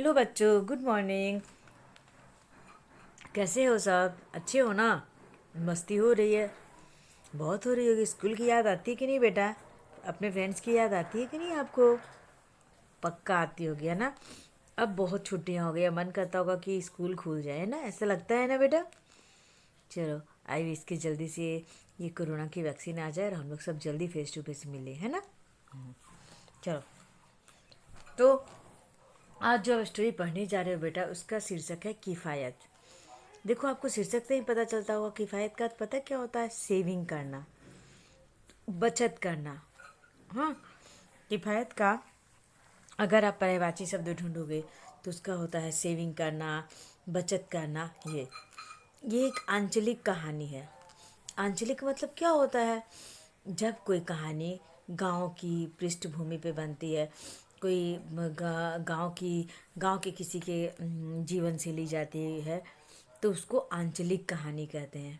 Hello बच्चों, good morning. कैसे हो सब? अच्छे हो ना? मस्ती हो रही है? बहुत हो रही होगी। स्कूल की याद आती है कि नहीं बेटा? अपने फ्रेंड्स की याद आती है कि नहीं आपको? पक्का आती होगी, है ना? अब बहुत छुट्टियां हो गई, अब मन करता होगा कि स्कूल खुल जाए, है ना? ऐसा लगता है ना बेटा? चलो, आई इसके जल्दी से ये कोरोना की वैक्सीन आ जाए और हम लोग सब जल्दी फेस टू फेस मिले, है ना? चलो, तो आज जो अब स्टोरी पढ़ने जा रहे हो बेटा, उसका शीर्षक है किफ़ायत। देखो, आपको शीर्षक से ही पता चलता होगा किफ़ायत का अर्थ पता क्या होता है? सेविंग करना, बचत करना। हाँ, किफ़ायत का अगर आप पर्यायवाची शब्द ढूंढोगे तो उसका होता है सेविंग करना, बचत करना। ये एक आंचलिक कहानी है। आंचलिक मतलब क्या होता है? जब कोई कहानी गांव की पृष्ठभूमि पे बनती है, कोई गांव के किसी के जीवन से ली जाती है, तो उसको आंचलिक कहानी कहते हैं।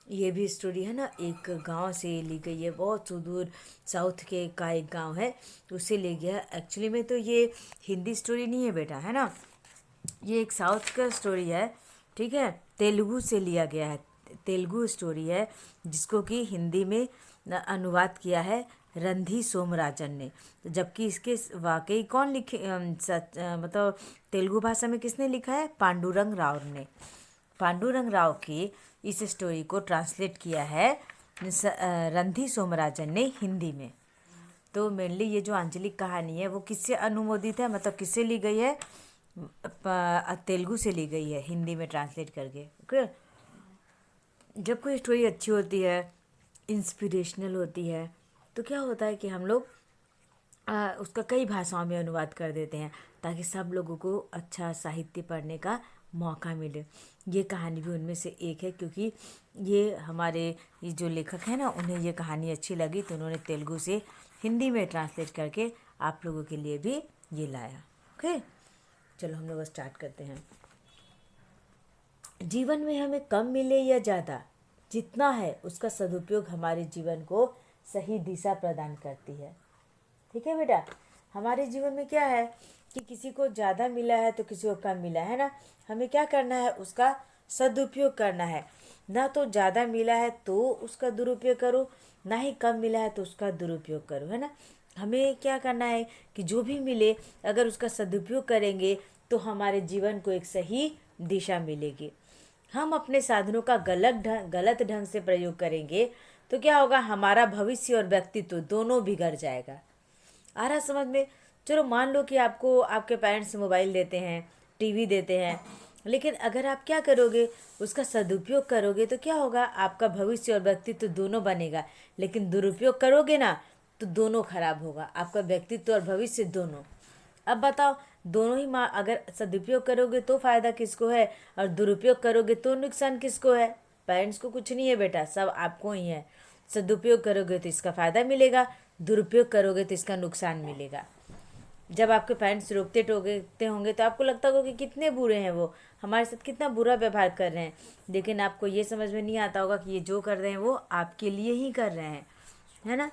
ये भी स्टोरी है ना, एक गांव से ली गई है, बहुत सुदूर साउथ के का एक गांव है, तो उससे ले गया। एक्चुअली में तो ये हिंदी स्टोरी नहीं है बेटा, है ना? ये एक साउथ का स्टोरी है, ठीक है? तेलुगु से लिया गया है, तेलुगु स्टोरी है, जिसको कि हिंदी में अनुवाद किया है रंधी सोमराजन ने। तो जबकि इसके वाकई कौन लिखे मतलब तेलुगु भाषा में किसने लिखा है? पांडुरंग राव ने। पांडुरंग राव की इस स्टोरी को ट्रांसलेट किया है रंधी सोमराजन ने हिंदी में। तो मेनली ये जो आंचलिक कहानी है वो किससे अनुमोदित है, मतलब किससे ली गई है? तेलुगु से ली गई है, हिंदी में ट्रांसलेट करके। ओके। जब कोई स्टोरी अच्छी होती है, इंस्पिरेशनल होती है, तो क्या होता है कि हम लोग उसका कई भाषाओं में अनुवाद कर देते हैं, ताकि सब लोगों को अच्छा साहित्य पढ़ने का मौका मिले। ये कहानी भी उनमें से एक है, क्योंकि ये जो लेखक हैं ना, उन्हें ये कहानी अच्छी लगी, तो उन्होंने तेलुगु से हिंदी में ट्रांसलेट करके आप लोगों के लिए भी ये लाया। ओके, चलो हम लोग स्टार्ट करते हैं। जीवन में हमें कम मिले या ज़्यादा, जितना है उसका सदुपयोग हमारे जीवन को सही दिशा प्रदान करती है। ठीक है बेटा? हमारे जीवन में क्या है कि किसी को ज़्यादा मिला है तो किसी को कम मिला है ना? हमें क्या करना है? उसका सदुपयोग करना है। ना तो ज़्यादा मिला है तो उसका दुरुपयोग करो, ना ही कम मिला है तो उसका दुरुपयोग करो, है ना? हमें क्या करना है कि जो भी मिले, अगर उसका सदुपयोग करेंगे तो हमारे जीवन को एक सही दिशा मिलेगी। हम अपने साधनों का गलत ढंग से प्रयोग करेंगे तो क्या होगा? हमारा भविष्य और व्यक्तित्व दोनों बिगड़ जाएगा। आ रहा समझ में? चलो, मान लो कि आपको आपके पेरेंट्स मोबाइल देते हैं, टीवी देते हैं, लेकिन अगर आप क्या करोगे? उसका सदुपयोग करोगे तो क्या होगा? आपका भविष्य और व्यक्तित्व दोनों बनेगा। लेकिन दुरुपयोग करोगे ना, तो दोनों खराब होगा, आपका व्यक्तित्व और भविष्य दोनों। अब बताओ, दोनों ही माँ, अगर सदुपयोग करोगे तो फायदा किसको है और दुरुपयोग करोगे तो नुकसान किसको है? पेरेंट्स को कुछ नहीं है बेटा, सब आपको ही है। सदुपयोग करोगे तो इसका फायदा मिलेगा, दुरुपयोग करोगे तो इसका नुकसान मिलेगा। जब आपके पेरेंट्स रोकते टोकते होंगे तो आपको लगता होगा कि कितने बुरे हैं, वो हमारे साथ कितना बुरा व्यवहार कर रहे हैं, लेकिन आपको ये समझ में नहीं आता होगा कि ये जो कर रहे हैं वो आपके लिए ही कर रहे हैं, है ना?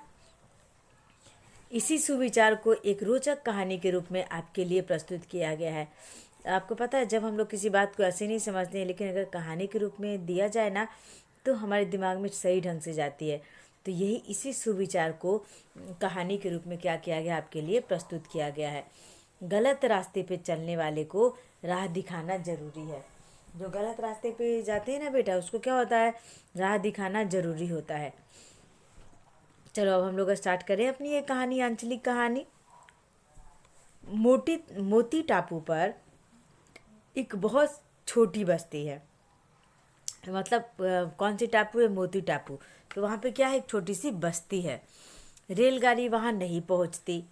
इसी सुविचार को एक रोचक कहानी के रूप में आपके लिए प्रस्तुत किया गया है। आपको पता है, जब हम लोग किसी बात को ऐसे नहीं समझते हैं, लेकिन अगर कहानी के रूप में दिया जाए ना, तो हमारे दिमाग में सही ढंग से जाती है। तो यही इसी सुविचार को कहानी के रूप में क्या किया गया, आपके लिए प्रस्तुत किया गया है। गलत रास्ते पे चलने वाले को राह दिखाना जरूरी है। जो गलत रास्ते पे जाते हैं ना बेटा, उसको क्या होता है? राह दिखाना जरूरी होता है। चलो, अब हम लोग स्टार्ट करें अपनी ये कहानी, आंचलिक कहानी। मोती टापू पर एक बहुत छोटी बस्ती है। मतलब कौन सी टापू है? मोती टापू। तो वहाँ पे क्या है? एक छोटी सी बस्ती है। रेलगाड़ी वहाँ नहीं पहुँचती।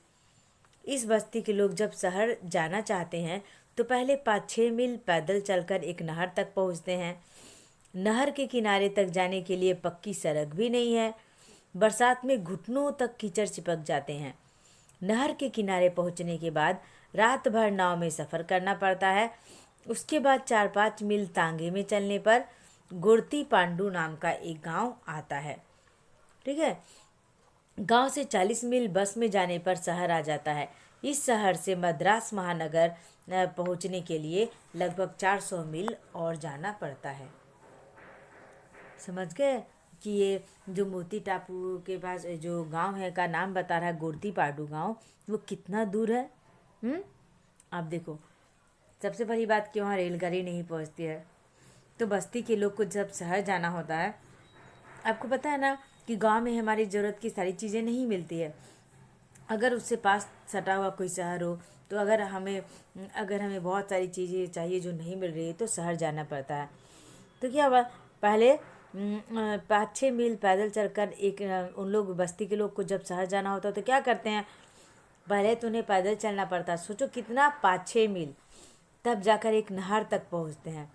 इस बस्ती के लोग जब शहर जाना चाहते हैं तो पहले 5-6 मील पैदल चलकर एक नहर तक पहुँचते हैं। नहर के किनारे तक जाने के लिए पक्की सड़क भी नहीं है। बरसात में घुटनों तक कीचड़ चिपक जाते हैं। नहर के किनारे पहुंचने के बाद रात भर नाव में सफ़र करना पड़ता है। उसके बाद 4-5 मील तांगे में चलने पर गुड़ती पांडू नाम का एक गांव आता है। ठीक है? गांव से 40 मील बस में जाने पर शहर आ जाता है। इस शहर से मद्रास महानगर पहुंचने के लिए लगभग 400 मील और जाना पड़ता है। समझ गए कि ये जो मोती टापू के पास जो गांव है का नाम बता रहा है गोरती पाडू गांव, वो कितना दूर है। आप देखो, सबसे बड़ी बात कि वहाँ रेलगाड़ी नहीं पहुँचती है। तो बस्ती के लोग को जब शहर जाना होता है, आपको पता है ना कि गांव में हमारी ज़रूरत की सारी चीज़ें नहीं मिलती है। अगर उससे पास सटा हुआ कोई शहर हो तो अगर हमें बहुत सारी चीज़ें चाहिए जो नहीं मिल रही है तो शहर जाना पड़ता है। तो क्या हुआ, पहले 5-6 मील पैदल चलकर उन लोग बस्ती के लोग को जब शहर जाना होता तो क्या करते हैं, पहले तो उन्हें पैदल चलना पड़ता। सोचो कितना, 5-6 मील, तब जाकर एक नहर तक पहुंचते हैं।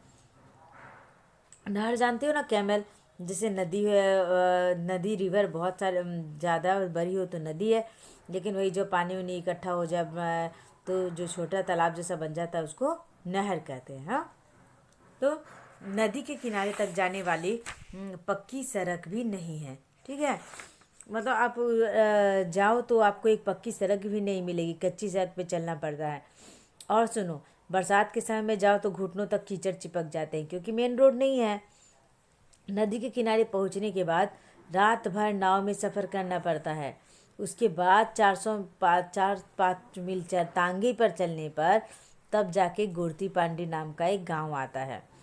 नहर जानते हो ना, कैमल, जैसे नदी है, नदी रिवर बहुत सारे ज़्यादा बड़ी हो तो नदी है, लेकिन वही जो पानी उनी इकट्ठा हो जाए तो जो छोटा तालाब जैसा बन जाता है उसको नहर कहते हैं। हाँ, तो नदी के किनारे तक जाने वाली पक्की सड़क भी नहीं है। ठीक है, मतलब आप जाओ तो आपको एक पक्की सड़क भी नहीं मिलेगी, कच्ची सड़क पे चलना पड़ता है। और सुनो, बरसात के समय में जाओ तो घुटनों तक कीचड़ चिपक जाते हैं क्योंकि मेन रोड नहीं है। नदी के किनारे पहुंचने के बाद रात भर नाव में सफ़र करना पड़ता है। उसके बाद 405 मील तांगे पर चलने पर तब जाके गोरती पांडी नाम का एक गांव आता है।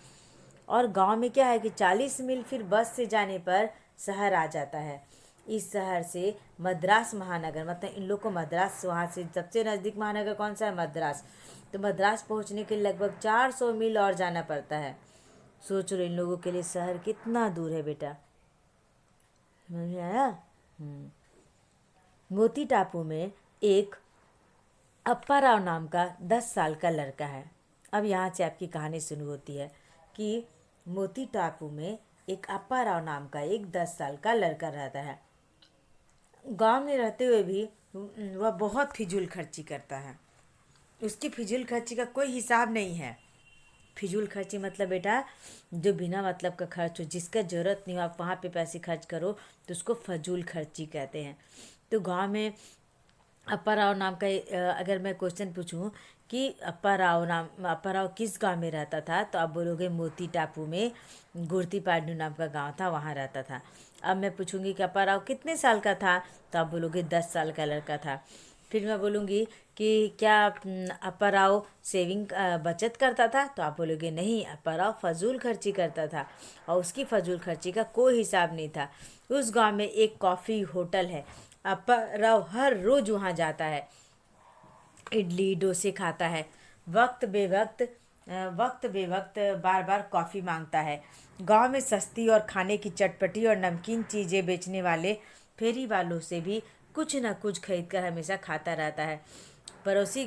और गांव में क्या है कि 40 मील फिर बस से जाने पर शहर आ जाता है। इस शहर से मद्रास महानगर, मतलब इन लोग को मद्रास, वहाँ से सबसे नज़दीक महानगर कौन सा है, मद्रास। तो मद्रास पहुँचने के लिए लगभग 400 मील और जाना पड़ता है। सोच लो इन लोगों के लिए शहर कितना दूर है बेटा। समझ में आया। मोती टापू में एक अप्पा राव नाम का 10 साल का लड़का है। अब यहाँ से आपकी कहानी शुरू होती है कि मोती टापू में एक अप्पा राव नाम का एक 10 साल का लड़का रहता है। गांव में रहते हुए भी वह बहुत फिजूल खर्ची करता है। उसकी फिजूल खर्ची का कोई हिसाब नहीं है। फिजूल खर्ची मतलब बेटा जो बिना मतलब का खर्च हो, जिसका ज़रूरत नहीं हो आप वहाँ पे पैसे खर्च करो तो उसको फजूल खर्ची कहते हैं। तो गांव में अप्पा राव नाम का अगर मैं क्वेश्चन पूछूं कि अप्पा राव किस गांव में रहता था तो आप बोलोगे मोती टापू में गुरती पाडू नाम का गांव था, वहाँ रहता था। अब मैं पूछूंगी कि अप्पा राव कितने साल का था तो आप बोलोगे 10 साल का लड़का था। फिर मैं बोलूँगी कि क्या अप्पा राव बचत करता था तो आप बोलोगे नहीं, अप्पा राव फजूल खर्ची करता था और उसकी फजूल खर्ची का कोई हिसाब नहीं था। उस गांव में एक कॉफ़ी होटल है, अप्पा राव हर रोज़ वहाँ जाता है, इडली डोसे खाता है, वक्त बेवक्त बार बार कॉफ़ी मांगता है। गांव में सस्ती और खाने की चटपटी और नमकीन चीज़ें बेचने वाले फेरी वालों से भी कुछ न कुछ खरीद कर हमेशा खाता रहता है। पड़ोसी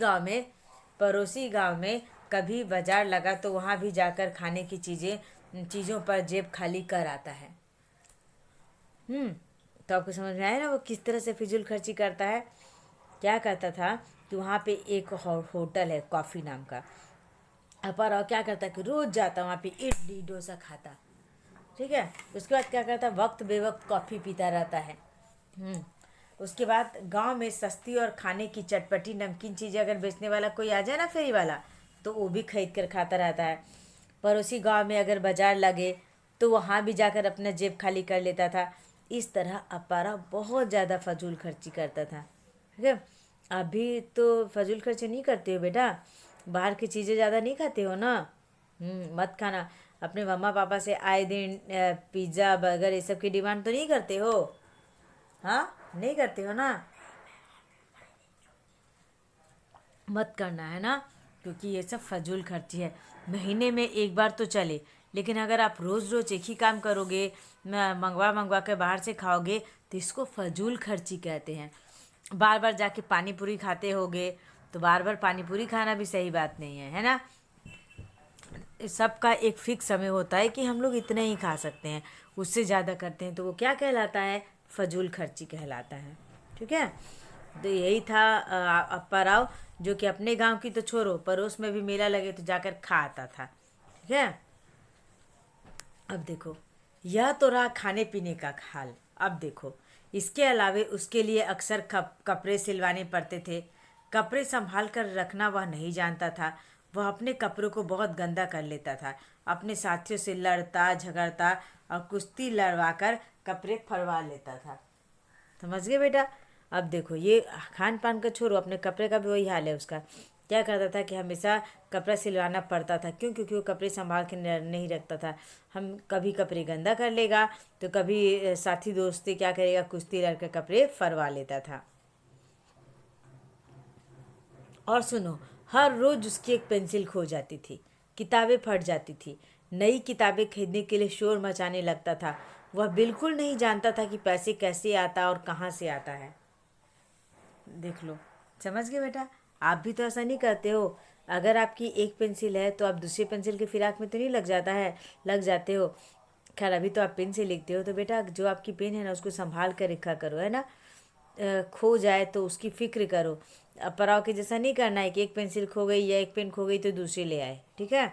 गांव में कभी बाजार लगा तो वहाँ भी जाकर खाने की चीज़ों पर जेब खाली कर आता है। तो आपको समझ में आया ना वो किस तरह से फिजूल खर्ची करता है। क्या करता था कि वहाँ पे एक होटल है कॉफ़ी नाम का, अपर और क्या करता कि रोज़ जाता वहाँ पे इडली डोसा खाता। ठीक है, उसके बाद क्या करता, वक्त बेवक्त कॉफ़ी पीता रहता है। उसके बाद गांव में सस्ती और खाने की चटपटी नमकीन चीज़ें अगर बेचने वाला कोई आ जाए ना, फेरी वाला, तो वो भी खरीद कर खाता रहता है। पड़ोसी गांव में अगर बाजार लगे तो वहाँ भी जाकर अपना जेब खाली कर लेता था। इस तरह अपारा बहुत ज़्यादा फजूल खर्ची करता था। ठीक है, अभी तो फजूल खर्ची नहीं करते हो बेटा, बाहर की चीज़ें ज़्यादा नहीं खाते हो ना। मत खाना। अपने मम्मा पापा से आए दिन पिज़्ज़ा बर्गर ये सब की डिमांड तो नहीं करते हो। हाँ, नहीं करते हो ना, मत करना है ना, क्योंकि ये सब फजूल खर्ची है। महीने में एक बार तो चले, लेकिन अगर आप रोज़ रोज़ एक ही काम करोगे, मंगवा के बाहर से खाओगे तो इसको फजूल खर्ची कहते हैं। बार बार जाके पानी पूरी खाते होगे तो बार बार पानी पूरी खाना भी सही बात नहीं है, है ना। सबका एक फिक्स समय होता है कि हम लोग इतने ही खा सकते हैं, उससे ज़्यादा करते हैं तो वो क्या कहलाता है, फजूल खर्ची कहलाता है। ठीक है, तो यही था अप्पा राव, जो कि अपने गांव की तो छोड़ो, पड़ोस में भी मेला लगे तो जाकर खा आता था। ठीक है, अब देखो, यह तो रहा खाने पीने का हाल। अब देखो, इसके अलावे उसके लिए अक्सर कपड़े सिलवाने पड़ते थे। कपड़े संभाल कर रखना वह नहीं जानता था। वह अपने कपड़ों को बहुत गंदा कर लेता था। अपने साथियों से लड़ता झगड़ता और कुश्ती लड़वाकर कपड़े फरवा लेता था। समझ गए बेटा। अब देखो ये खान पान का छोड़ो, अपने कपड़े का भी वही हाल है उसका। क्या करता था कि हमेशा कपड़ा सिलवाना पड़ता था। क्यों? क्योंकि वो कपड़े संभाल के नहीं रखता था। हम कभी कपड़े गंदा कर लेगा तो कभी साथी दोस्ती क्या करेगा, कुश्ती लड़कर कपड़े फरवा लेता था। और सुनो, हर रोज उसकी एक पेंसिल खो जाती थी, किताबें फट जाती थी, नई किताबें खरीदने के लिए शोर मचाने लगता था। वह बिल्कुल नहीं जानता था कि पैसे कैसे आता और कहाँ से आता है। देख लो। समझ गए बेटा। आप भी तो ऐसा नहीं करते हो। अगर आपकी एक पेंसिल है तो आप दूसरी पेंसिल के फिराक में तो नहीं लग जाते हो। खैर अभी तो आप पेन से लिखते हो, तो बेटा जो आपकी पेन है ना उसको संभाल कर रखा करो, है ना। खो जाए तो उसकी फिक्र करो। पराव के जैसा नहीं करना है कि एक पेंसिल खो गई या एक पेन खो गई तो दूसरी ले आए, ठीक है।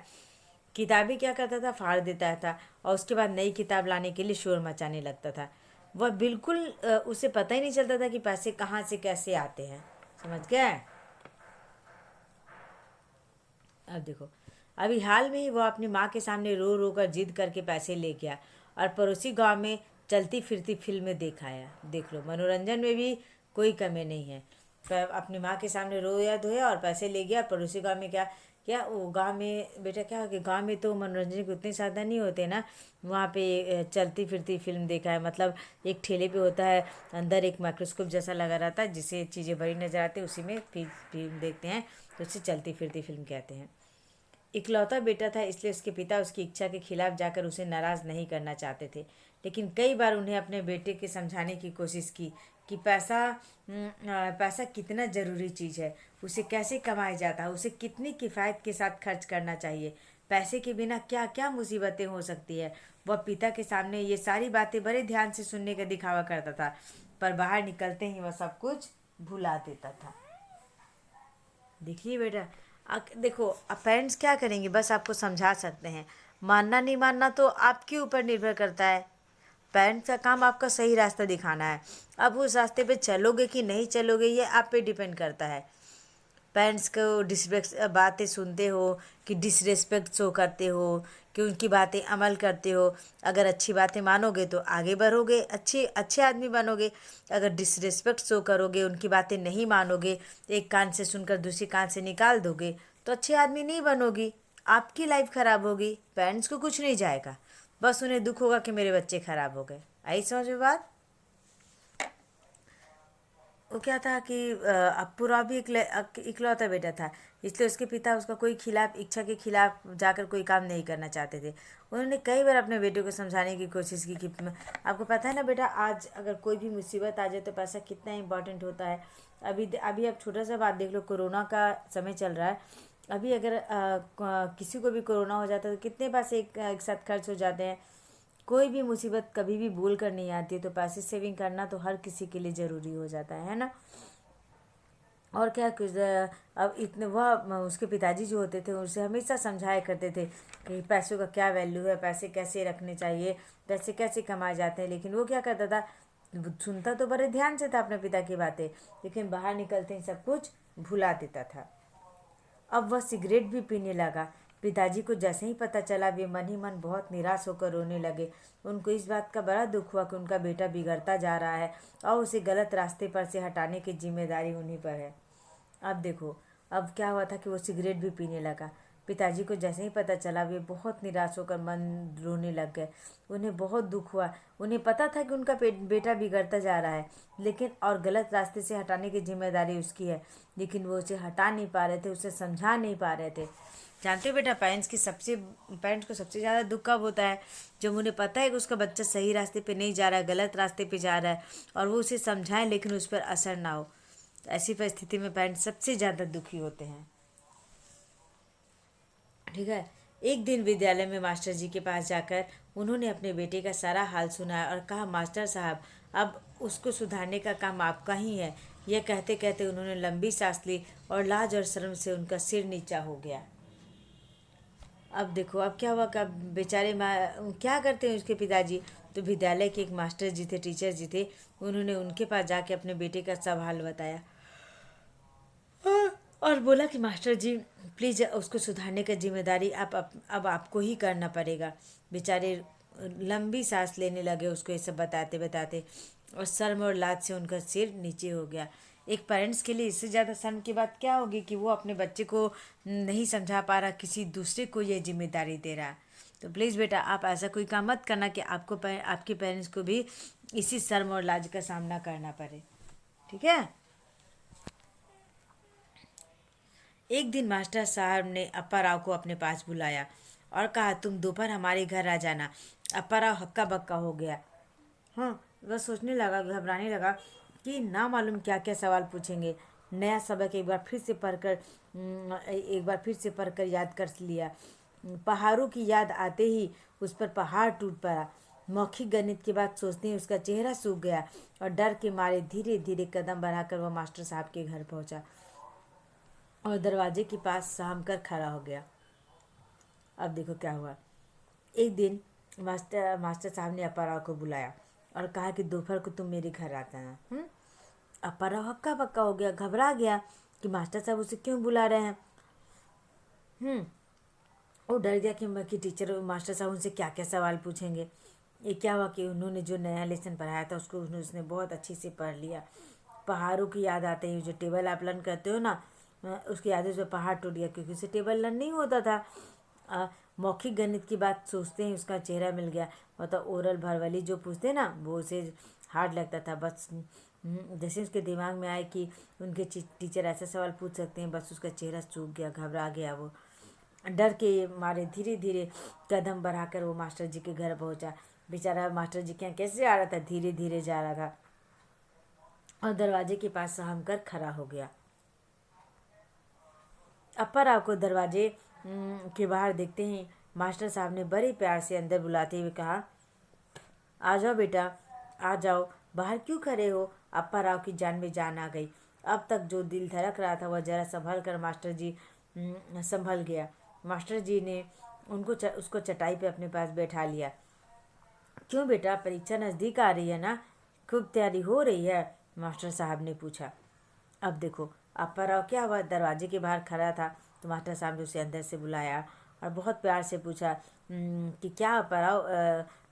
किताबें क्या करता था, फाड़ देता था और उसके बाद नई किताब लाने के लिए शोर मचाने लगता था। वह बिल्कुल उसे पता ही नहीं चलता था कि पैसे कहाँ से कैसे आते हैं। समझ गए। अब देखो, अभी हाल में ही वह अपनी माँ के सामने रो रो कर जिद करके पैसे ले गया और पड़ोसी गांव में चलती फिरती फिल्में देख आया। देख लो, मनोरंजन में भी कोई कमी नहीं है। अपनी माँ के सामने रोया धोया और पैसे ले गया। पड़ोसी गांव में क्या क्या वो गांव में बेटा क्या हो कि गांव में तो मनोरंजन के उतने साधन नहीं होते ना। वहाँ पे चलती फिरती फिल्म देखा है, मतलब एक ठेले पे होता है, अंदर एक माइक्रोस्कोप जैसा लगा रहता है जिससे चीज़ें भरी नजर आती है, उसी में फिल्म देखते हैं, तो उसे चलती फिरती फिल्म कहते हैं। इकलौता बेटा था, इसलिए उसके पिता उसकी इच्छा के खिलाफ जाकर उसे नाराज़ नहीं करना चाहते थे। लेकिन कई बार उन्हें अपने बेटे के समझाने की कोशिश की कि पैसा कितना ज़रूरी चीज़ है, उसे कैसे कमाया जाता है, उसे कितनी किफ़ायत के साथ खर्च करना चाहिए, पैसे के बिना क्या क्या मुसीबतें हो सकती है। वह पिता के सामने ये सारी बातें बड़े ध्यान से सुनने का दिखावा करता था, पर बाहर निकलते ही वह सब कुछ भुला देता था। देखिए बेटा, देखो अब पेरेंट्स क्या करेंगे, बस आपको समझा सकते हैं। मानना नहीं मानना तो आपके ऊपर निर्भर करता है। पेरेंट्स का काम आपका सही रास्ता दिखाना है। अब उस रास्ते पे चलोगे कि नहीं चलोगे ये आप पे डिपेंड करता है। पेरेंट्स को डिसरेस्पेक्ट बातें सुनते हो कि डिसरेस्पेक्ट शो करते हो कि उनकी बातें अमल करते हो। अगर अच्छी बातें मानोगे तो आगे बढ़ोगे, अच्छे अच्छे आदमी बनोगे। अगर डिसरेस्पेक्ट शो करोगे, उनकी बातें नहीं मानोगे, एक कान से सुनकर दूसरी कान से निकाल दोगे, तो अच्छे आदमी नहीं बनोगी। आपकी लाइफ खराब होगी, पेरेंट्स को कुछ नहीं जाएगा, बस उन्हें दुख होगा कि मेरे बच्चे खराब हो गए। आई समझ में बात। वो क्या था कि पूरा भी इकलौता बेटा था, इसलिए उसके पिता उसका कोई खिलाफ इच्छा के खिलाफ जाकर कोई काम नहीं करना चाहते थे। उन्होंने कई बार अपने बेटे को समझाने की कोशिश की कि आपको पता है ना बेटा, आज अगर कोई भी मुसीबत आ जाए तो पैसा कितना इम्पोर्टेंट होता है। अभी अभी आप छोटा सा बात देख लो, कोरोना का समय चल रहा है। अभी अगर किसी को भी कोरोना हो जाता है तो कितने पैसे एक साथ खर्च हो जाते हैं। कोई भी मुसीबत कभी भी भूल कर नहीं आती है, तो पैसे सेविंग करना तो हर किसी के लिए ज़रूरी हो जाता है ना। और क्या कुछ अब इतने वह उसके पिताजी जो होते थे उसे हमेशा समझाया करते थे कि पैसों का क्या वैल्यू है, पैसे कैसे रखने चाहिए, पैसे कैसे कमाए जाते हैं। लेकिन वो क्या करता था, सुनता तो बड़े ध्यान से था अपने पिता की बातें, लेकिन बाहर निकलते ही सब कुछ भुला देता था। अब वह सिगरेट भी पीने लगा। पिताजी को जैसे ही पता चला वे मन ही मन बहुत निराश होकर रोने लगे। उनको इस बात का बड़ा दुख हुआ कि उनका बेटा बिगड़ता जा रहा है और उसे गलत रास्ते पर से हटाने की जिम्मेदारी उन्हीं पर है। अब देखो, अब क्या हुआ था कि वो सिगरेट भी पीने लगा। पिताजी को जैसे ही पता चला वे बहुत निराश होकर मन रोने लग गए। उन्हें बहुत दुख हुआ। उन्हें पता था कि उनका बेटा बिगड़ता जा रहा है, लेकिन और गलत रास्ते से हटाने की जिम्मेदारी उसकी है, लेकिन वो उसे हटा नहीं पा रहे थे, उसे समझा नहीं पा रहे थे। जानते हो बेटा, पेरेंट्स को सबसे ज़्यादा दुख कब होता है, जब उन्हें पता है कि उसका बच्चा सही रास्ते पे नहीं जा रहा है, गलत रास्ते पे जा रहा है, और वो उसे समझाएं लेकिन उस पर असर ना हो। ऐसी परिस्थिति में पेरेंट्स सबसे ज़्यादा दुखी होते हैं। ठीक है। एक दिन विद्यालय में मास्टर जी के पास जाकर उन्होंने अपने बेटे का सारा हाल सुनाया और कहा, मास्टर साहब, अब उसको सुधारने का काम आपका ही है। यह कहते कहते उन्होंने लंबी सांस ली और लाज और शर्म से उनका सिर नीचा हो गया। अब देखो, अब क्या हुआ कि बेचारे क्या करते हैं उसके पिताजी, तो विद्यालय के एक मास्टर जी थे, टीचर जी थे, उन्होंने उनके पास जाके अपने बेटे का सब हाल बताया। और बोला कि मास्टर जी प्लीज़ उसको सुधारने का जिम्मेदारी अब आपको ही करना पड़ेगा। बेचारे लंबी सांस लेने लगे उसको ये सब बताते बताते, और शर्म और लाज से उनका सिर नीचे हो गया। एक पेरेंट्स के लिए इससे ज़्यादा शर्म की बात क्या होगी कि वो अपने बच्चे को नहीं समझा पा रहा, किसी दूसरे को ये जिम्मेदारी दे रहा। तो प्लीज़ बेटा आप ऐसा कोई काम मत करना कि आपके पेरेंट्स को भी इसी शर्म और लाज का सामना करना पड़े, ठीक है। एक दिन मास्टर साहब ने अप्पा राव को अपने पास बुलाया और कहा तुम दोपहर हमारे घर आ जाना। अप्पा राव हक्का बक्का हो गया। हाँ, वह सोचने लगा, घबराने लगा कि ना मालूम क्या क्या सवाल पूछेंगे। नया सबक एक बार फिर से पढ़कर याद कर लिया। पहाड़ों की याद आते ही उस पर पहाड़ टूट पड़ा। मौखिक गणित की बात सोचते ही उसका चेहरा सूख गया और डर के मारे धीरे धीरे कदम बढ़ाकर वह मास्टर साहब के घर पहुंचा और दरवाजे के पास साम कर खड़ा हो गया। अब देखो क्या हुआ। एक दिन मास्टर साहब ने अप्पा राव को बुलाया और कहा कि दोपहर को तुम मेरे घर आता ना। अप्पा राव हक्का बक्का हो गया, घबरा गया कि मास्टर साहब उसे क्यों बुला रहे हैं। वो डर गया कि टीचर मास्टर साहब उनसे क्या क्या सवाल पूछेंगे। ये क्या हुआ कि उन्होंने जो नया लेसन पढ़ाया था उसने बहुत अच्छे से पढ़ लिया। पहाड़ों की याद आते ही जो टेबल आप लर्न करते हो ना, उसकी यादें से पहाड़ टूट गया क्योंकि उसे टेबल लर्न नहीं होता था। मौखिक गणित की बात सोचते ही उसका चेहरा मिल गया। मतलब ओरल भरवली जो पूछते ना वो उसे हार्ड लगता था। बस जैसे उसके दिमाग में आए कि उनके टीचर ऐसा सवाल पूछ सकते हैं, बस उसका चेहरा सूख गया, घबरा गया। वो डर के मारे धीरे धीरे कदम बढ़ाकर वो मास्टर जी के घर पहुंचा। बेचारा मास्टर जी के यहाँ कैसे आ रहा था, धीरे धीरे जा रहा था और दरवाजे के पास सहम कर खड़ा हो गया। अप्पा राव को दरवाजे के बाहर देखते ही मास्टर साहब ने बड़े प्यार से अंदर बुलाते हुए कहा, आ जाओ बेटा, आ जाओ, बाहर क्यों खड़े हो। अप्पा राव की जान में जान आ गई। अब तक जो दिल धड़क रहा था वह जरा संभल कर मास्टर जी संभल गया। मास्टर जी ने उसको चटाई पे अपने पास बैठा लिया। क्यों बेटा, परीक्षा नज़दीक आ रही है ना, खूब तैयारी हो रही है, मास्टर साहब ने पूछा। अब देखो अप्पा राव क्या हुआ, दरवाजे के बाहर खड़ा था तो मास्टर साहब ने उसे अंदर से बुलाया और बहुत प्यार से पूछा कि क्या अप्पा राव,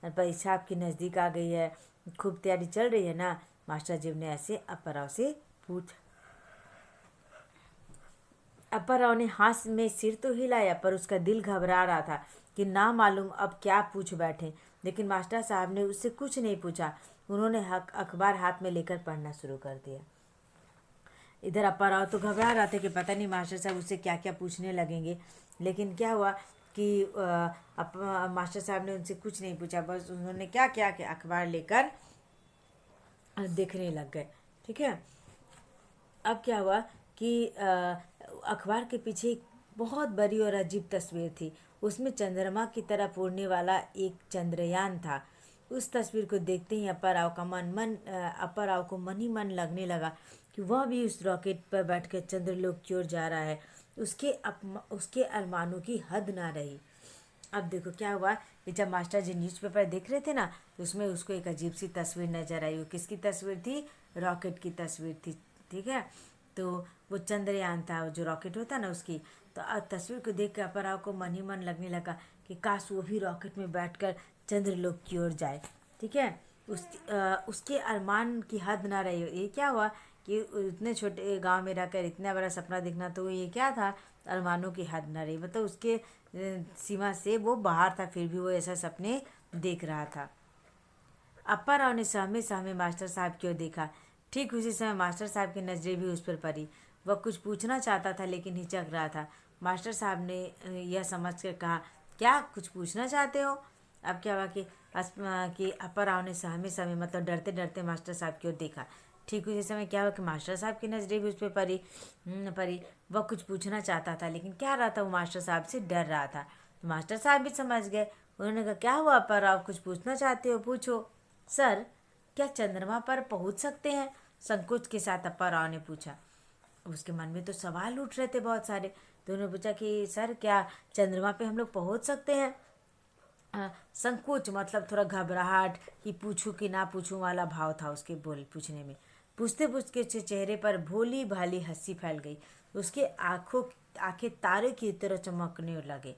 परीक्षा आपकी नज़दीक आ गई है, खूब तैयारी चल रही है ना। मास्टर जी ने ऐसे अप्पा राव से पूछा। अप्पा राव ने हाथ में सिर तो हिलाया पर उसका दिल घबरा रहा था कि ना मालूम अब क्या पूछ बैठे। लेकिन मास्टर साहब ने उससे कुछ नहीं पूछा। उन्होंने अखबार हाथ में लेकर पढ़ना शुरू कर दिया। इधर अप्पा राव तो घबरा रहा था कि पता नहीं मास्टर साहब उससे क्या क्या पूछने लगेंगे। लेकिन क्या हुआ कि मास्टर साहब ने उनसे कुछ नहीं पूछा, बस उन्होंने क्या किया कि अखबार लेकर देखने लग गए। ठीक है। अब क्या हुआ कि अखबार के पीछे एक बहुत बड़ी और अजीब तस्वीर थी। उसमें चंद्रमा की तरह उड़ने वाला एक चंद्रयान था। उस तस्वीर को देखते ही अप्पा राव को मन ही मन लगने लगा कि वह भी उस रॉकेट पर बैठकर चंद्रलोक की ओर जा रहा है। उसके अरमानों की हद ना रही। अब देखो क्या हुआ कि जब मास्टर जी न्यूज़पेपर देख रहे थे ना, तो उसमें उसको एक अजीब सी तस्वीर नजर आई। वो किसकी तस्वीर थी? रॉकेट की तस्वीर थी। ठीक है। तो वो चंद्रयान था, जो रॉकेट होता ना उसकी। तो तस्वीर को देख कर अप्पा राव को मन ही मन लगने लगा कि काश वो भी रॉकेट में बैठकर चंद्रलोक की ओर जाए। ठीक है। उसके अरमान की हद ना रही। ये क्या हुआ कि इतने छोटे गांव में रहकर इतना बड़ा सपना देखना, तो ये क्या था, अरमानों की हद ना रही। मतलब उसके सीमा से वो बाहर था, फिर भी वो ऐसा सपने देख रहा था। अप्पा राव ने सहमे सहमे मास्टर साहब की ओर देखा। ठीक उसी समय मास्टर साहब की नज़रें भी उस पर पड़ी। वह कुछ पूछना चाहता था लेकिन हिचक रहा था। मास्टर साहब ने यह समझ कर कहा, क्या कुछ पूछना चाहते हो। अब क्या हुआ कि अप्पा राव ने सहमे सहमे मतलब डरते डरते मास्टर साहब की ओर देखा। ठीक उसी समय क्या हुआ कि मास्टर साहब की नज़रें भी उस पर पड़ी। वह कुछ पूछना चाहता था लेकिन क्या रहा था, वो मास्टर साहब से डर रहा था। तो मास्टर साहब भी समझ गए। उन्होंने कहा, क्या हुआ अप्पा राव, कुछ पूछना चाहते हो, पूछो। सर, क्या चंद्रमा पर पहुंच सकते हैं? संकोच के साथ अप्पा राव ने पूछा। उसके मन में तो सवाल उठ रहे थे बहुत सारे। तो उन्होंने पूछा कि सर, क्या चंद्रमा पे हम लोग पहुंच सकते हैं? संकोच मतलब थोड़ा घबराहट कि पूछूं कि ना पूछूं वाला भाव था उसके पूछने में। पूछते पूछते उसके चेहरे पर भोली भाली हंसी फैल गई। उसके आंखें तारे की तरह चमकने लगे।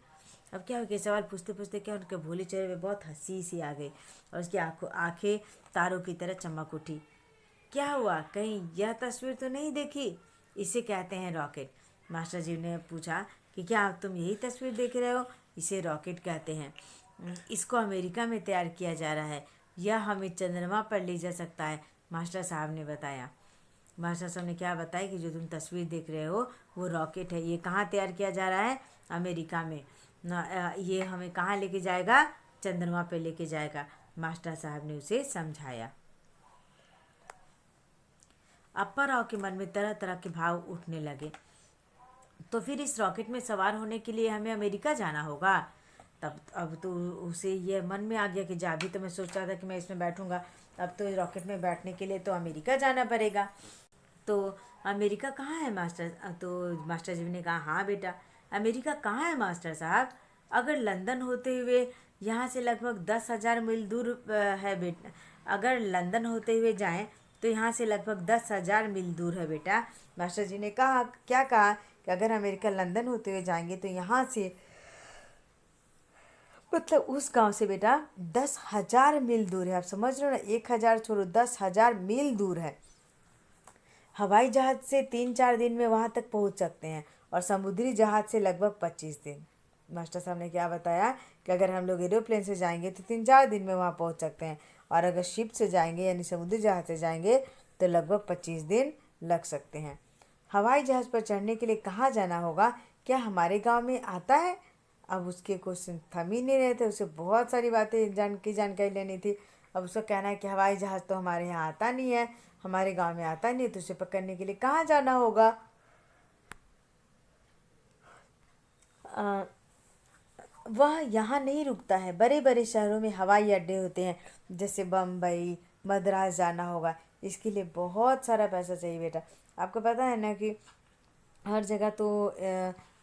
अब क्या हो गया, सवाल पूछते पूछते क्या उनके भोले चेहरे पे बहुत हंसी सी आ गई और उसकी आंखें तारों की तरह चमक उठी। क्या हुआ, कहीं यह तस्वीर तो नहीं देखी? इसे कहते हैं रॉकेट। मास्टर जी ने पूछा कि क्या तुम यही तस्वीर देख रहे हो? इसे रॉकेट कहते हैं। इसको अमेरिका में तैयार किया जा रहा है। यह हमें चंद्रमा पर ले जा सकता है, मास्टर साहब ने बताया। मास्टर साहब ने क्या बताया कि जो तुम तस्वीर देख रहे हो वो रॉकेट है। ये कहाँ तैयार किया जा रहा है? अमेरिका में। ये हमें कहाँ लेके जाएगा? चंद्रमा पे लेके जाएगा, मास्टर साहब ने उसे समझाया। अप्पा राव के मन में तरह तरह के भाव उठने लगे। तो फिर इस रॉकेट में सवार होने के लिए हमें अमेरिका जाना होगा? तब अब तो उसे ये मन में आ गया कि जा भी तो मैं सोच रहा था कि मैं इसमें बैठूंगा, अब तो इस रॉकेट में बैठने के लिए तो अमेरिका जाना पड़ेगा। तो अमेरिका कहाँ है मास्टर? तो मास्टर जी ने कहा, हाँ बेटा, अमेरिका कहाँ है मास्टर साहब? अगर लंदन होते हुए यहाँ से लगभग 10,000 मील दूर है बेटा। अगर लंदन होते हुए जाएं तो यहाँ से लगभग 10,000 मील दूर है बेटा। मास्टर जी ने कहा, क्या कहा? कि अगर अमेरिका लंदन होते हुए जाएंगे तो यहाँ से मतलब उस गांव से बेटा 10,000 मील दूर है। आप समझ रहे हो ना, 1,000 छोड़ो, 10,000 मील दूर है। हवाई जहाज से 3-4 दिन में वहां तक पहुंच सकते हैं और समुद्री जहाज से लगभग 25 दिन। मास्टर साहब ने क्या बताया कि अगर हम लोग एरोप्लेन से जाएंगे तो 3-4 दिन में वहां पहुंच सकते हैं और अगर शिप से जाएंगे यानी समुद्री जहाज से जाएंगे तो लगभग 25 दिन लग सकते हैं। हवाई जहाज पर चढ़ने के लिए कहाँ जाना होगा? क्या हमारे गांव में आता है? अब उसके क्वेश्चन थम ही नहीं रहे थे, उसे बहुत सारी बातें जानकारी लेनी थी। अब उसका कहना है कि हवाई जहाज़ तो हमारे यहाँ आता नहीं है, हमारे गांव में आता नहीं है, तो उसे पकड़ने के लिए कहाँ जाना होगा? वह यहाँ नहीं रुकता है। बड़े बड़े शहरों में हवाई अड्डे होते हैं, जैसे बम्बई, मद्रास जाना होगा। इसके लिए बहुत सारा पैसा चाहिए बेटा। आपको पता है ना कि हर जगह तो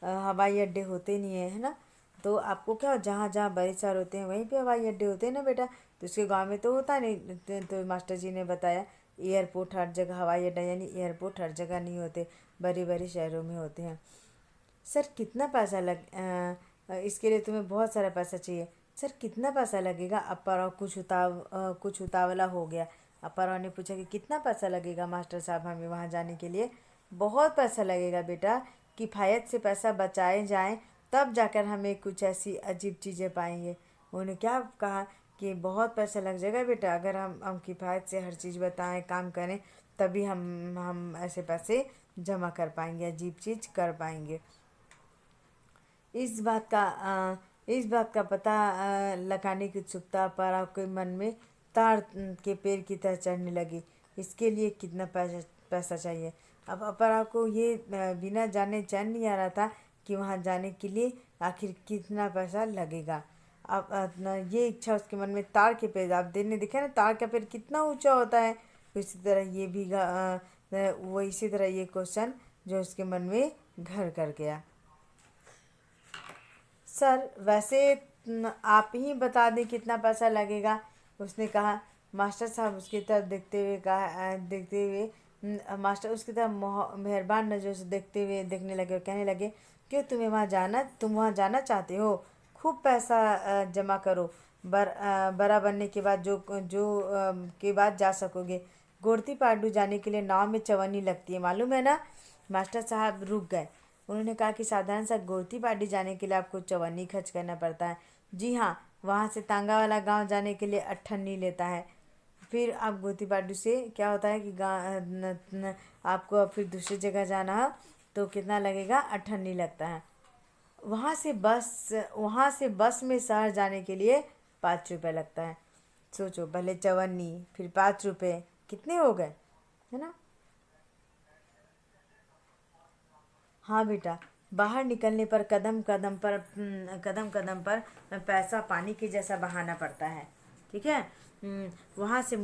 हवाई अड्डे होते नहीं है ना। तो आपको क्या, जहाँ जहाँ बड़े शहर होते हैं वहीं पे हवाई अड्डे होते हैं ना बेटा। तो उसके गांव में तो होता नहीं। तो मास्टर जी ने बताया, एयरपोर्ट हर जगह, हवाई अड्डा यानी एयरपोर्ट हर जगह नहीं होते, बड़े बड़े शहरों में होते हैं। सर कितना पैसा इसके लिए तुम्हें बहुत सारा पैसा चाहिए। सर कितना पैसा लगेगा? अप्पाराव कुछ उतावला हो गया। अप्पाराव ने पूछा कि कितना पैसा लगेगा मास्टर साहब हमें वहाँ जाने के लिए? बहुत पैसा लगेगा बेटा, किफ़ायत से पैसा बचाए जाएं तब जाकर हमें कुछ ऐसी अजीब चीज़ें पाएंगे। उन्होंने क्या कहा कि बहुत पैसा लग जाएगा बेटा, अगर हम किफ़ायत से हर चीज़ बताएं, काम करें, तभी हम ऐसे पैसे जमा कर पाएंगे, अजीब चीज़ कर पाएंगे। इस बात का पता लगाने की उत्सुकता पर आपके मन में तार के पेड़ की तरह चढ़ने लगी। इसके लिए कितना पैसा चाहिए? अब पर आपको ये बिना जाने चैन नहीं आ रहा था कि वहाँ जाने के लिए आखिर कितना पैसा लगेगा। अब ये इच्छा उसके मन में, तार के पेड़, आप देने दिखे ना तार का पेड़ कितना ऊंचा होता है, इसी तरह ये भी वो इसी तरह ये क्वेश्चन जो उसके मन में घर कर गया। सर वैसे आप ही बता दें कितना पैसा लगेगा, उसने कहा। मास्टर साहब उसकी तरफ देखते हुए मास्टर उसकी तरफ मेहरबान नज़रों से देखने लगे और कहने लगे, क्यों तुम वहाँ जाना चाहते हो? खूब पैसा जमा करो, बड़ा बनने के बाद के बाद जा सकोगे। गोरती पाडू जाने के लिए नाव में चवन्नी लगती है, मालूम है ना? मास्टर साहब रुक गए। उन्होंने कहा कि साधारण सा गोरती पार्टी जाने के लिए आपको चवन्नी खर्च करना पड़ता है। जी हाँ, वहाँ से तांगा वाला गांव जाने के लिए अट्ठन्नी लेता है। फिर आप गोरती पार्टी से क्या होता है कि आपको फिर दूसरी जगह जाना है तो कितना लगेगा? अट्ठन्नी लगता है। वहाँ से बस में शहर जाने के लिए 5 रुपये लगता है। सोचो, पहले चवन्नी फिर 5 रुपये, कितने हो गए, है ना? हाँ बेटा, बाहर निकलने पर कदम कदम पर पैसा पानी के जैसा बहाना पड़ता है। ठीक है। वहाँ से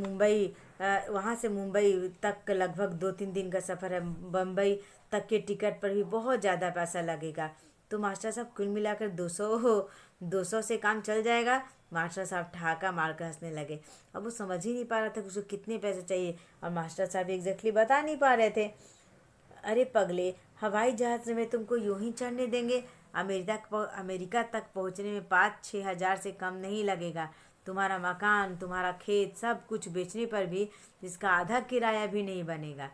मुंबई तक लगभग 2-3 दिन का सफ़र है। बम्बई तक के टिकट पर भी बहुत ज़्यादा पैसा लगेगा। तो मास्टर साहब कुल मिलाकर 200 से काम चल जाएगा। मास्टर साहब ठहाका मार कर हंसने लगे। अब वो समझ ही नहीं पा रहा था कि उसको कितने पैसे चाहिए और मास्टर साहब एग्जैक्टली बता नहीं पा रहे थे। अरे पगले, हवाई जहाज में तुमको यूं ही चढ़ने देंगे? अमेरिका तक पहुंचने में 5-6 हज़ार से कम नहीं लगेगा। तुम्हारा मकान, तुम्हारा खेत, सब कुछ बेचने पर भी इसका आधा किराया भी नहीं बनेगा।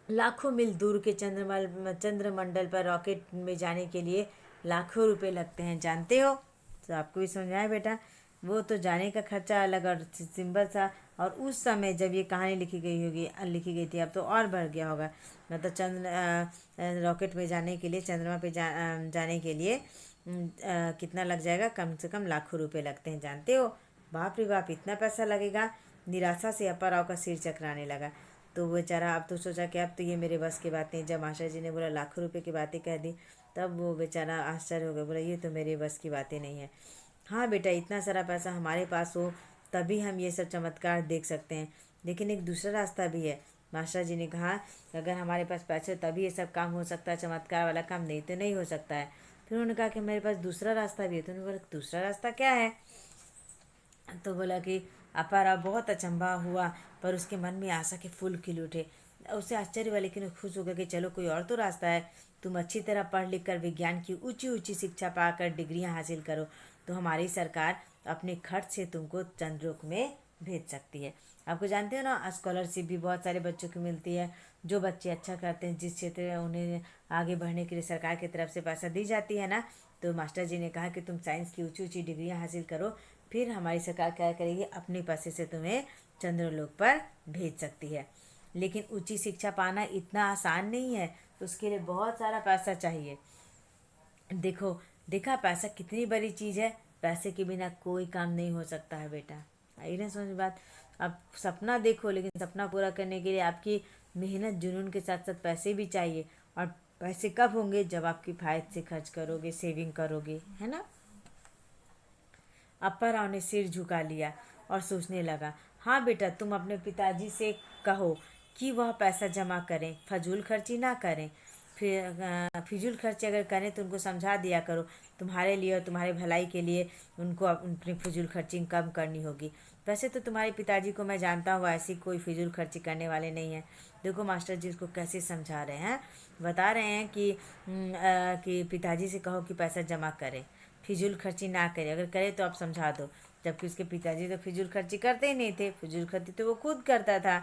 लाखों मील दूर के चंद्रमंडल पर रॉकेट में जाने के लिए लाखों रुपए लगते हैं, जानते हो? तो आपको भी समझ में आया बेटा? वो तो जाने का खर्चा अलग और सिंपल सा। और उस समय जब ये कहानी लिखी गई थी, अब तो और बढ़ गया होगा। मतलब रॉकेट में जाने के लिए, चंद्रमा पे जाने के लिए कितना लग जाएगा? कम से कम लाखों रुपए लगते हैं, जानते हो? बाप रे बाप, इतना पैसा लगेगा! निराशा से अप्पा राव का सिर चकराने लगा। तो वो बेचारा अब तो सोचा कि अब तो ये मेरे बस की बात नहीं। जब मास्टर जी ने बोला लाखों रुपए की बातें कह दी, तब वो बेचारा आश्चर्य हो गया, बोला ये तो मेरे बस की बातें नहीं है। हाँ बेटा, इतना सारा पैसा हमारे पास हो तभी हम ये सब चमत्कार देख सकते हैं, लेकिन एक दूसरा रास्ता भी है। मास्टर जी ने कहा अगर हमारे पास पैसे हो तभी ये सब काम हो सकता है, चमत्कार वाला काम नहीं तो नहीं हो सकता है। फिर उन्होंने कहा कि मेरे पास दूसरा रास्ता भी है। तो उन्होंने बोला दूसरा रास्ता क्या है? तो बोला कि अपारा बहुत अचंभा हुआ, पर उसके मन में आशा के फूल खिल उठे। उसे आश्चर्य हुआ, लेकिन वो खुश हो गया कि चलो कोई और तो रास्ता है। तुम अच्छी तरह पढ़ लिख कर विज्ञान की ऊंची ऊंची शिक्षा पाकर डिग्रियां हासिल करो तो हमारी सरकार अपने खर्च से तुमको चंद्रोक में भेज सकती है। आपको जानते हो ना, स्कॉलरशिप भी बहुत सारे बच्चों को मिलती है। जो बच्चे अच्छा करते हैं जिस क्षेत्र में, उन्हें आगे बढ़ने के लिए सरकार की तरफ से पैसा दी जाती है ना। तो मास्टर जी ने कहा कि तुम साइंस की ऊंची ऊंची डिग्रियां हासिल करो, फिर हमारी सरकार क्या करेगी? अपने पैसे से तुम्हें चंद्रलोक पर भेज सकती है। लेकिन ऊंची शिक्षा पाना इतना आसान नहीं है, उसके लिए बहुत सारा पैसा चाहिए। देखो, देखा पैसा कितनी बड़ी चीज़ है। पैसे के बिना कोई काम नहीं हो सकता है बेटा। आई ना समझ बात? आप सपना देखो, लेकिन सपना पूरा करने के लिए आपकी मेहनत जुनून के साथ साथ पैसे भी चाहिए। और पैसे कब होंगे? जब आप किफ़ायत से खर्च करोगे, सेविंग करोगे, है ना। अप्पा राव ने सिर झुका लिया और सोचने लगा। हाँ बेटा, तुम अपने पिताजी से कहो कि वह पैसा जमा करें, फजूल खर्ची ना करें। फिर फिजूल खर्ची अगर करें तो उनको समझा दिया करो। तुम्हारे लिए और तुम्हारे भलाई के लिए उनको अपनी फिजूल खर्ची कम करनी होगी। वैसे तो तुम्हारे पिताजी को मैं जानता हूँ, ऐसी कोई फिजूल खर्ची करने वाले नहीं हैं। देखो मास्टर जी उसको कैसे समझा रहे हैं, बता रहे हैं कि पिताजी से कहो कि पैसा जमा करें, फिजूल खर्ची ना करे। अगर करे तो आप समझा दो। जबकि उसके पिताजी तो फिजूल खर्ची करते ही नहीं थे, फिजूल खर्ची तो वो खुद करता था।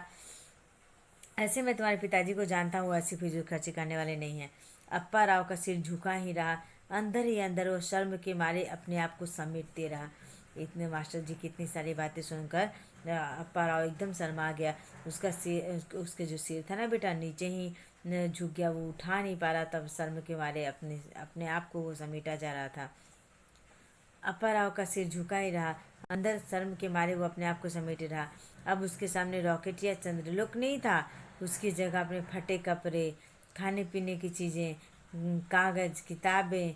ऐसे मैं तुम्हारे पिताजी को जानता हूँ, ऐसी फिजूल खर्ची करने वाले नहीं हैं। अप्पा राव का सिर झुका ही रहा। अंदर ही अंदर वो शर्म के मारे अपने आप को समेटते रहा। इतने मास्टर जी की इतनी सारी बातें सुनकर अप्पा राव एकदम शर्मा गया। उसका सिर, उसके जो सिर था ना बेटा, नीचे ही झुक गया। वो उठा नहीं पा रहा, तब शर्म के मारे अपने अपने आप को वो समेटा जा रहा था। अप्पा राव का सिर झुका ही रहा। अंदर शर्म के मारे वो अपने आप को समेटे रहा। अब उसके सामने रॉकेट या चंद्रलोक नहीं था। उसकी जगह अपने फटे कपड़े, खाने पीने की चीज़ें, कागज़, किताबें,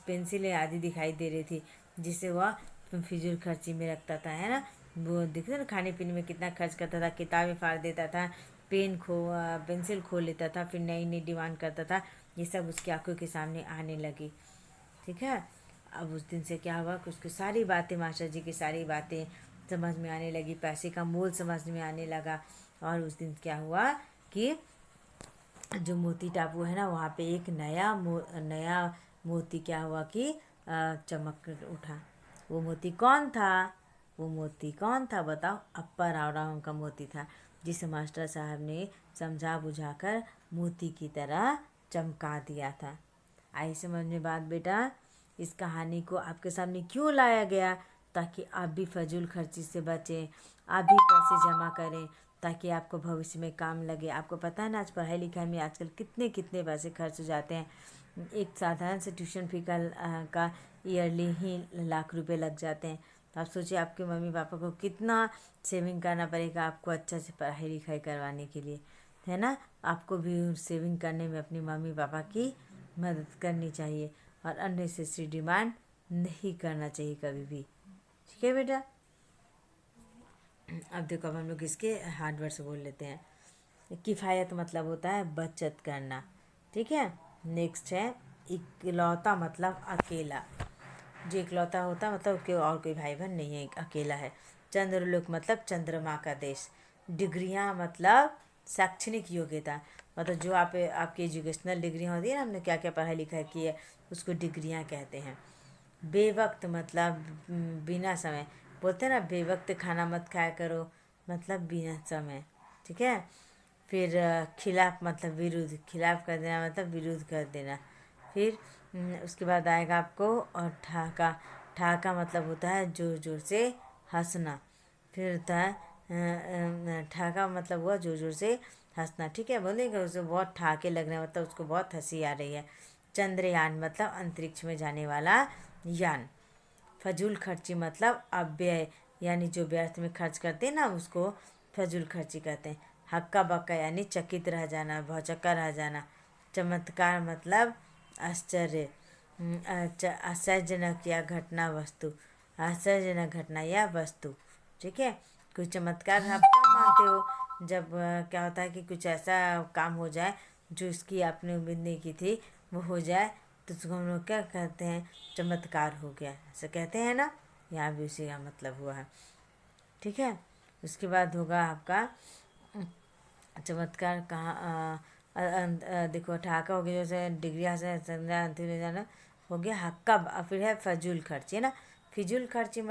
पेंसिलें आदि दिखाई दे रही थी, जिसे वह फिजूल खर्ची में रखता था, है ना। वो दिखते ना, खाने पीने में कितना खर्च करता था, किताबें फाड़ देता था, पेंसिल खो लेता था, फिर नई नई डिमांड करता था। ये सब उसकी आंखों के सामने आने लगी, ठीक है। अब उस दिन से क्या हुआ कि उसकी सारी बातें, मास्टर जी की सारी बातें समझ में आने लगी, पैसे का मोल समझ में आने लगा। और उस दिन क्या हुआ कि जो मोती टापू है ना, वहाँ पे एक नया मोती क्या हुआ कि चमक उठा। वो मोती कौन था? वो मोती कौन था बताओ? अप्पा राव का मोती था, जिसे मास्टर साहब ने समझा बुझाकर मोती की तरह चमका दिया था। आई समझ में बात बेटा? इस कहानी को आपके सामने क्यों लाया गया? ताकि आप भी फजूल खर्ची से बचें, आप भी पैसे जमा करें, ताकि आपको भविष्य में काम लगे। आपको पता है ना, आज पढ़ाई लिखाई में आजकल कितने कितने पैसे खर्च हो जाते हैं। एक साधारण से ट्यूशन फी का ईयरली ही लाख रुपए लग जाते हैं। तो आप सोचिए आपके मम्मी पापा को कितना सेविंग करना पड़ेगा आपको अच्छा से पढ़ाई लिखाई करवाने के लिए, है ना। आपको भी सेविंग करने में अपनी मम्मी पापा की मदद करनी चाहिए और अननेसेसरी डिमांड नहीं करना चाहिए कभी भी, ठीक है बेटा। अब देखो, अब हम लोग इसके हार्डवर्ड से बोल लेते हैं। किफ़ायत मतलब होता है बचत करना, ठीक है। नेक्स्ट है इकलौता, मतलब अकेला। जो इकलौता होता है मतलब कि और कोई भाई बहन नहीं है, अकेला है। चंद्रलोक मतलब चंद्रमा का देश। डिग्रियां मतलब शैक्षणिक योग्यता मतलब जो आप आपकी एजुकेशनल डिग्रियाँ होती है ना, हमने क्या क्या पढ़ाई लिखाई की है उसको डिग्रियाँ कहते हैं। बेवक्त मतलब बिना समय, बोलते हैं ना बेवक्त खाना मत खाया करो, मतलब बिना समय, ठीक है। फिर खिलाफ मतलब विरुद्ध, खिलाफ कर देना मतलब विरुद्ध कर देना। फिर उसके बाद आएगा आपको और ठहाका, ठहाका मतलब होता है जोर जोर से हंसना। फिर होता है ठहाका मतलब हुआ जोर जोर से हंसना, ठीक है। बोलेगा उसे बहुत ठहाके लग रहे हैं मतलब उसको बहुत हंसी आ रही है। चंद्रयान मतलब अंतरिक्ष में जाने वाला यान। फजूल खर्ची मतलब अव्यय, यानी जो व्यर्थ में खर्च करते हैं ना उसको फजूल खर्ची कहते हैं। हक्का बक्का यानी चकित रह जाना, भौचक्का रह जाना। चमत्कार मतलब आश्चर्य, आश्चर्यजनक या घटना वस्तु, आश्चर्यजनक घटना या वस्तु, ठीक है। कोई चमत्कार आप कब मानते हो? जब क्या होता है कि कुछ ऐसा काम हो जाए जो इसकी आपने उम्मीद नहीं की थी वो हो जाए, तो उसको हम लोग क्या कहते हैं? चमत्कार हो गया, ऐसा कहते हैं ना। यहाँ भी उसी का मतलब हुआ है, ठीक है। उसके बाद होगा आपका चमत्कार कहाँ देखो ठहाका हो गया, जैसे डिग्रिया से जाना हो गया। हक्का फिर है फजूल खर्ची, है ना। फिजूल खर्ची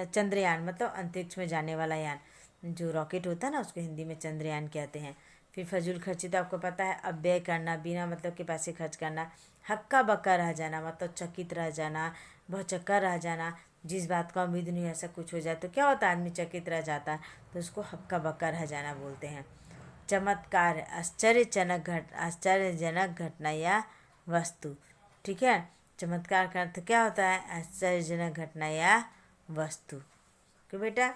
चंद्रयान मतलब अंतरिक्ष में जाने वाला यान, जो रॉकेट होता है ना उसको हिंदी में चंद्रयान कहते हैं। फिर फजूल खर्ची तो आपको पता है, अव्यय करना, बिना मतलब के पैसे खर्च करना। हक्का बक्का रह जाना मतलब चकित रह जाना, भौचक्का रह जाना, जिस बात का उम्मीद नहीं ऐसा कुछ हो जाए तो क्या होता है, आदमी चकित रह जाता है, तो उसको हक्का बक्का रह जाना बोलते हैं। चमत्कार आश्चर्यजनक घटना या वस्तु, ठीक है। चमत्कार का अर्थ क्या होता है? आश्चर्यजनक घटना या वस्तु। क्यों बेटा,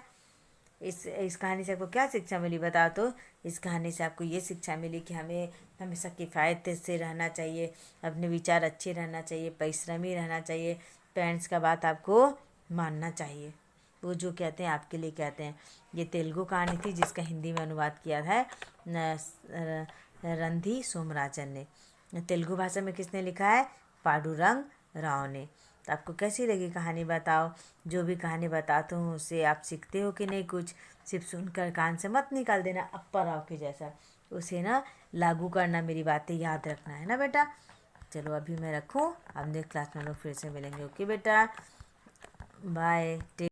इस कहानी से आपको क्या शिक्षा मिली बताओ तो? इस कहानी से आपको ये शिक्षा मिली कि हमें हमेशा किफ़ायत से रहना चाहिए, अपने विचार अच्छे रहना चाहिए, परिश्रमी रहना चाहिए, पेरेंट्स का बात आपको मानना चाहिए, वो जो कहते हैं आपके लिए कहते हैं। ये तेलुगु कहानी थी जिसका हिंदी में अनुवाद किया है रंधी सोमराजन ने। तेलुगु भाषा में किसने लिखा है? पांडुरंग राव ने। तो आपको कैसी लगी कहानी बताओ? जो भी कहानी बताता हूँ उससे आप सीखते हो कि नहीं? कुछ सिर्फ सुनकर कान से मत निकाल देना अप्पा राव के जैसा, उसे ना लागू करना, मेरी बातें याद रखना, है ना बेटा। चलो अभी मैं रखूँ, अब नेक्स्ट क्लास में हम लोग फिर से मिलेंगे। ओके बेटा, बाय।